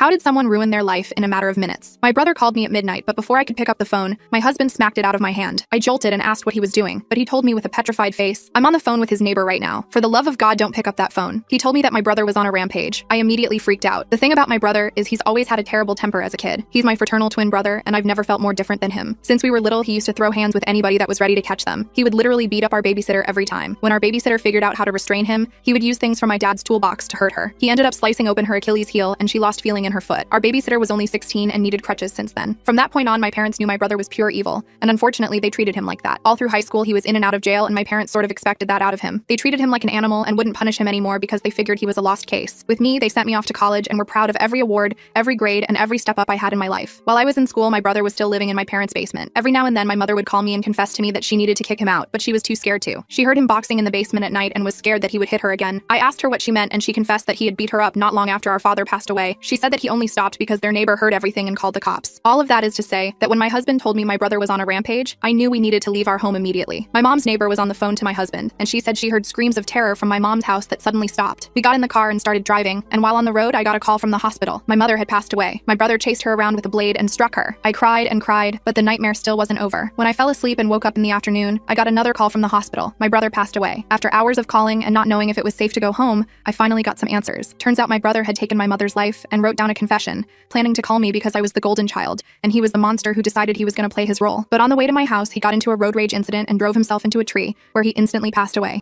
How did someone ruin their life in a matter of minutes? My brother called me at midnight, but before I could pick up the phone, my husband smacked it out of my hand. I jolted and asked what he was doing, but he told me with a petrified face, "I'm on the phone with his neighbor right now. For the love of God, don't pick up that phone." He told me that my brother was on a rampage. I immediately freaked out. The thing about my brother is he's always had a terrible temper as a kid. He's my fraternal twin brother, and I've never felt more different than him. Since we were little, he used to throw hands with anybody that was ready to catch them. He would literally beat up our babysitter every time. When our babysitter figured out how to restrain him, he would use things from my dad's toolbox to hurt her. He ended up slicing open her Achilles heel, and she lost feeling in her foot. Our babysitter was only 16 and needed crutches since then. From that point on, my parents knew my brother was pure evil, and unfortunately, they treated him like that. All through high school, he was in and out of jail, and my parents sort of expected that out of him. They treated him like an animal and wouldn't punish him anymore because they figured he was a lost case. With me, they sent me off to college and were proud of every award, every grade, and every step up I had in my life. While I was in school, my brother was still living in my parents' basement. Every now and then, my mother would call me and confess to me that she needed to kick him out, but she was too scared to. She heard him boxing in the basement at night and was scared that he would hit her again. I asked her what she meant, and she confessed that he had beat her up not long after our father passed away. She said that he only stopped because their neighbor heard everything and called the cops. All of that is to say that when my husband told me my brother was on a rampage, I knew we needed to leave our home immediately. My mom's neighbor was on the phone to my husband, and she said she heard screams of terror from my mom's house that suddenly stopped. We got in the car and started driving, and while on the road, I got a call from the hospital. My mother had passed away. My brother chased her around with a blade and struck her. I cried and cried, but the nightmare still wasn't over. When I fell asleep and woke up in the afternoon, I got another call from the hospital. My brother passed away. After hours of calling and not knowing if it was safe to go home, I finally got some answers. Turns out my brother had taken my mother's life and wrote down a confession, planning to call me because I was the golden child, and he was the monster who decided he was going to play his role. But on the way to my house, he got into a road rage incident and drove himself into a tree, where he instantly passed away.